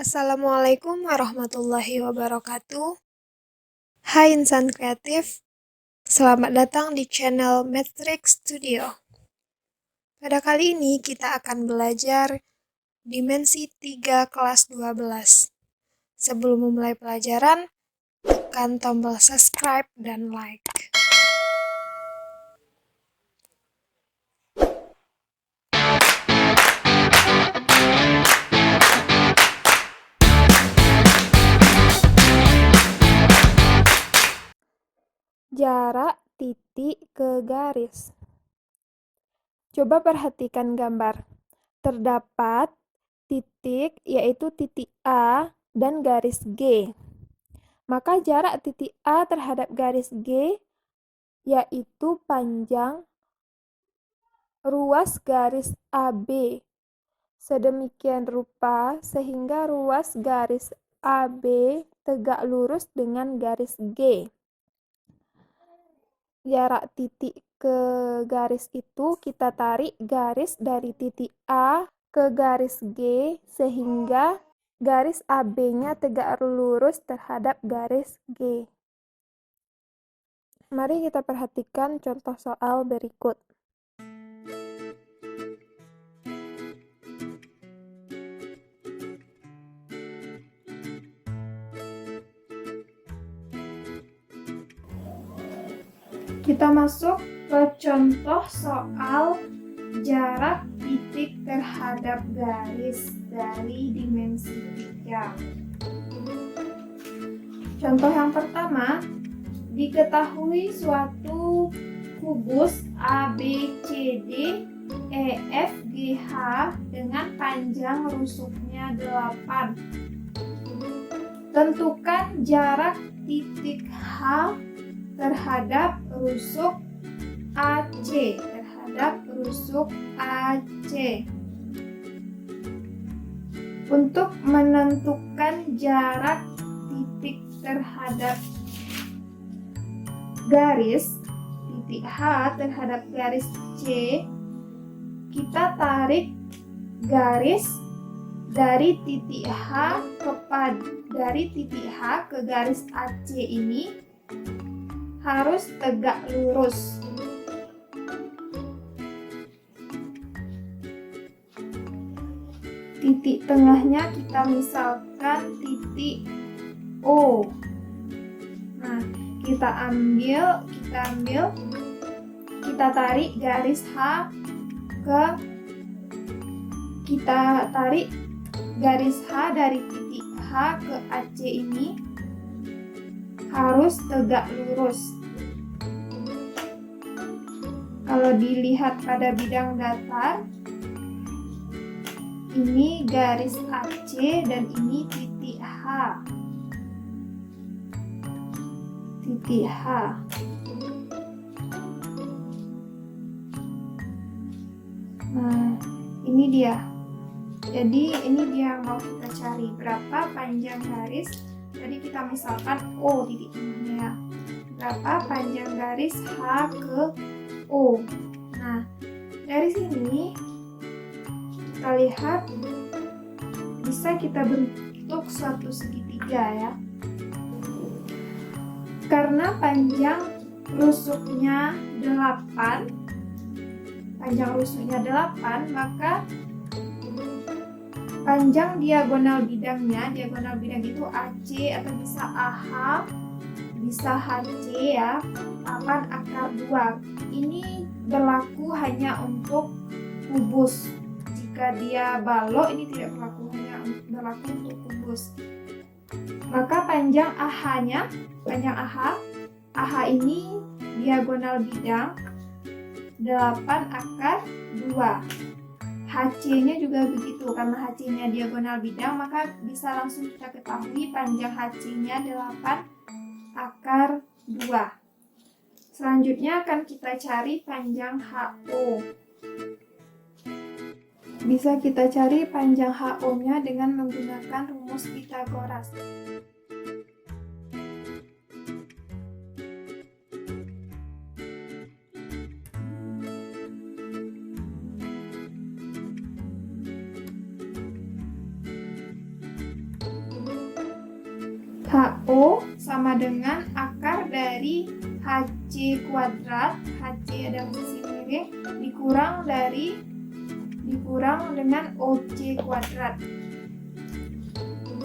Assalamualaikum warahmatullahi wabarakatuh. Hai insan kreatif, selamat datang di channel Matrix Studio. Pada kali ini kita akan belajar dimensi 3 kelas 12. Sebelum memulai pelajaran, tekan tombol subscribe dan like. Jarak titik ke garis. Coba perhatikan gambar. Terdapat titik, yaitu titik A dan garis G. Maka jarak titik A terhadap garis G yaitu panjang ruas garis AB. Sedemikian rupa sehingga ruas garis AB tegak lurus dengan garis G. Jarak titik ke garis itu kita tarik garis dari titik A ke garis G sehingga garis AB-nya tegak lurus terhadap garis G. Mari kita perhatikan contoh soal berikut. Kita masuk ke contoh soal jarak titik terhadap garis dari dimensi 3. Contoh yang pertama, diketahui suatu kubus ABCD EFGH dengan panjang rusuknya 8. Tentukan jarak titik H terhadap rusuk AC, Untuk menentukan jarak titik terhadap garis titik H terhadap garis C, kita tarik garis dari titik H ke garis AC ini harus tegak lurus. Titik tengahnya kita misalkan titik O. Nah, kita tarik garis dari titik H ke AC ini harus tegak lurus. Kalau dilihat pada bidang datar, ini garis AC dan ini titik H. Nah, ini dia. Jadi ini dia yang mau kita cari. Berapa panjang garis? Tadi kita misalkan O titik tengahnya ya. Berapa panjang garis H ke O? Nah, dari sini kita lihat bisa kita bentuk suatu segitiga ya. Karena panjang rusuknya 8, maka panjang diagonal bidang itu AC atau bisa AH, bisa HC ya, 8 akar 2. Ini berlaku hanya untuk kubus. Jika dia balok ini tidak berlaku, hanya berlaku untuk kubus. Maka panjang AH ini diagonal bidang 8 akar 2. HC-nya juga begitu, karena HC-nya diagonal bidang, maka bisa langsung kita ketahui panjang HC-nya 8 akar 2. Selanjutnya akan kita cari panjang HO. Bisa kita cari panjang HO-nya dengan menggunakan rumus Pythagoras. HO sama dengan akar dari HC kuadrat, HC ada posisi miring, dikurang dengan OC kuadrat,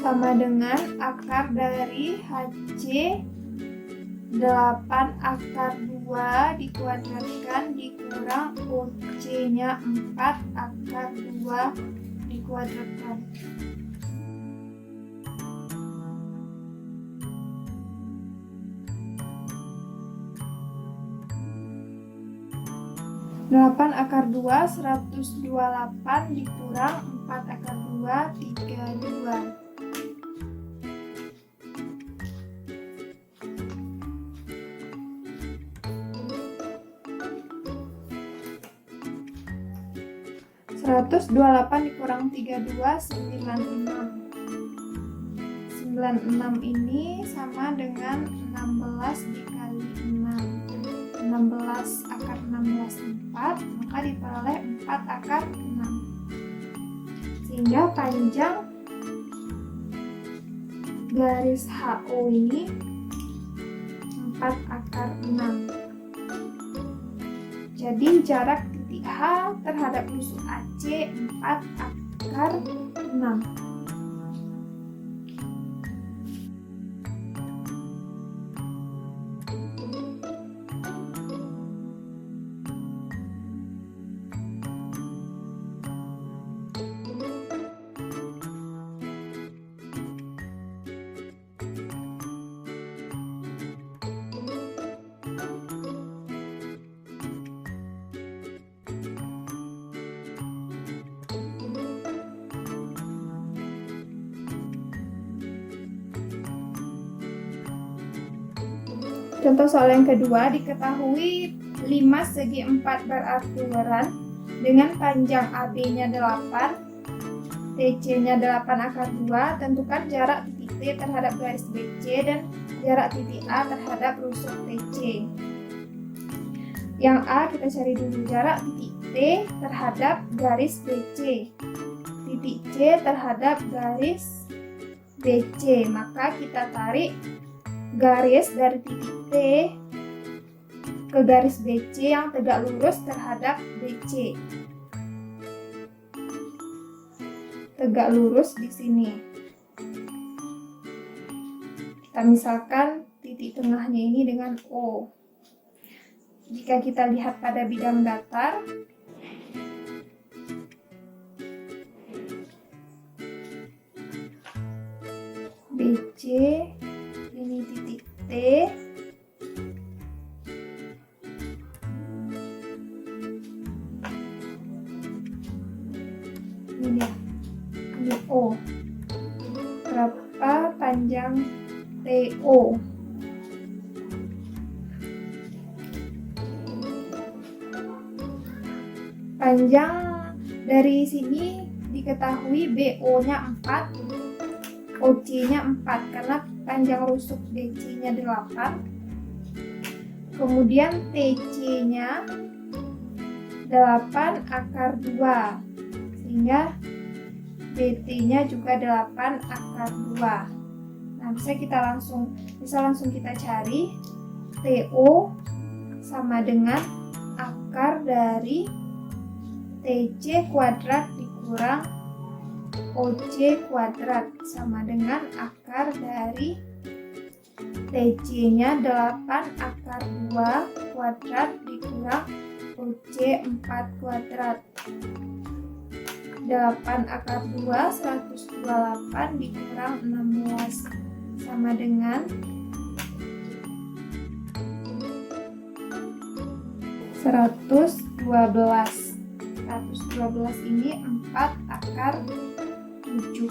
sama dengan akar dari HC 8 akar 2 dikuadratkan dikurang OC-nya 4 akar 2 dikuadratkan. Delapan akar 2 128 dikurang 4 akar 2 32. Seratus 28 dikurang 32 96. 96 ini sama dengan 16 dikali 6. 16 akar 16 4, maka diperoleh 4 akar 6. Sehingga panjang garis HO ini 4 akar 6. Jadi jarak titik H terhadap rusuk AC 4 akar 6. Contoh soal yang kedua, diketahui 5 segi 4 beraturan dengan panjang AB-nya 8, TC-nya 8 akar 2, tentukan jarak titik T terhadap garis BC dan jarak titik A terhadap rusuk TC. Yang A kita cari dulu jarak titik T terhadap garis BC, titik C terhadap garis BC, maka kita tarik garis dari titik T ke garis BC yang tegak lurus terhadap BC. Tegak lurus di sini. Kita misalkan titik tengahnya ini dengan O. Jika kita lihat pada bidang datar, BC ini titik T, ini dia, ini O. Berapa panjang TO? Panjang dari sini diketahui BO-nya 4, OC-nya 4 karena panjang rusuk BC-nya 8, kemudian TC-nya 8 akar 2, sehingga BT-nya juga 8 akar 2. Nah, bisa langsung kita cari TO sama dengan akar dari TC kuadrat dikurang OC kuadrat sama dengan akar dari TC-nya 8 akar 2 kuadrat dikurang OC 4 kuadrat. 8 akar 2 128 dikurang 16 sama dengan 112. 112 ini 4 akar 7.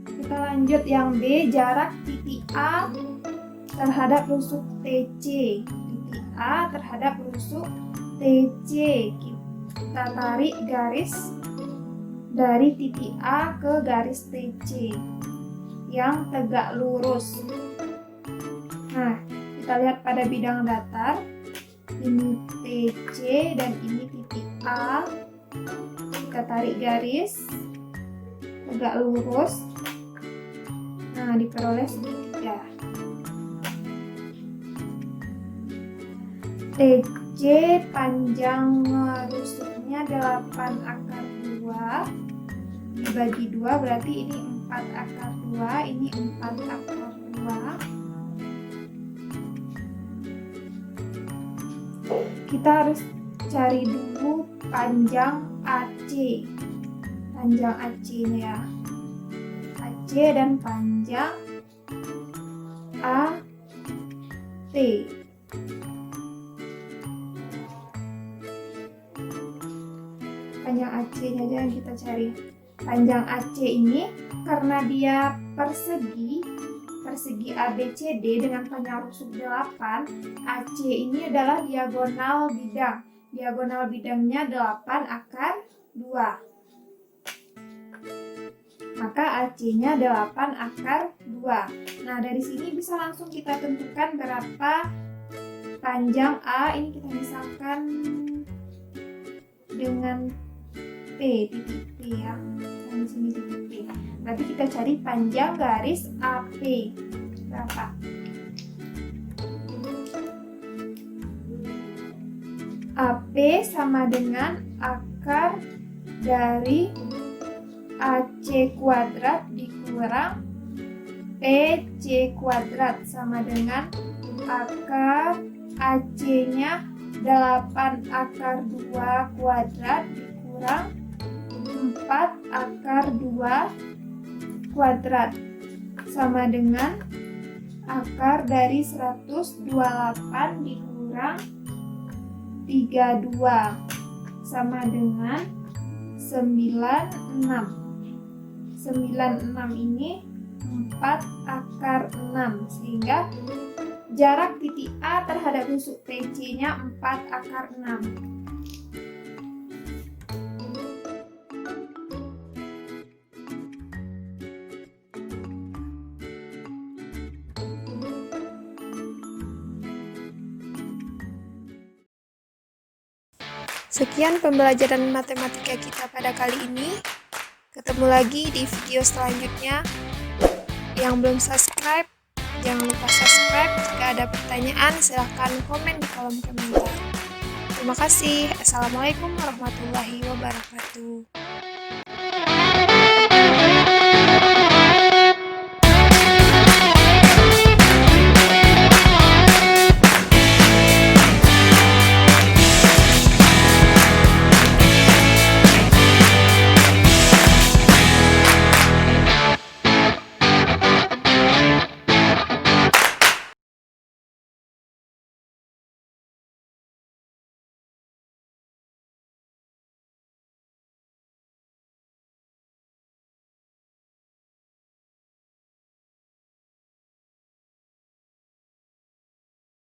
Kita lanjut yang B, jarak titik A terhadap rusuk TC. Titik A terhadap rusuk TC. Kita tarik garis dari titik A ke garis TC yang tegak lurus. Nah, kita lihat pada bidang datar, ini PC dan ini titik A. Kita tarik garis tegak lurus. Nah, diperoleh segitiga. TC panjang rusuknya 8 akar 2 dibagi 2, berarti ini 4 akar 2, ini 4 akar 2. Kita harus cari dulu panjang AC. Panjang AC-nya ya. AC dan panjang AT. Panjang AC-nya aja yang kita cari. Panjang AC ini karena dia persegi ABCD dengan panjang rusuk 8, AC ini adalah diagonal bidang. Diagonal bidangnya 8 akar 2. Maka AC-nya 8 akar 2. Nah, dari sini bisa langsung kita tentukan berapa panjang A. Ini kita misalkan dengan P, titik P ya. Di sini titik P. Berarti kita cari panjang garis AP. Berapa? AP sama dengan akar dari AC kuadrat dikurang PC kuadrat sama dengan akar AC-nya 8 akar 2 kuadrat dikurang 4 akar 2 kuadrat sama dengan akar dari 128 dikurang 32 sama dengan 96. 96 ini 4 akar 6, sehingga jarak titik A terhadap rusuk PC-nya 4 akar 6. Sekian pembelajaran matematika kita pada kali ini. Ketemu lagi di video selanjutnya. Yang belum subscribe, jangan lupa subscribe. Jika ada pertanyaan, silahkan komen di kolom komentar. Terima kasih. Assalamualaikum warahmatullahi wabarakatuh.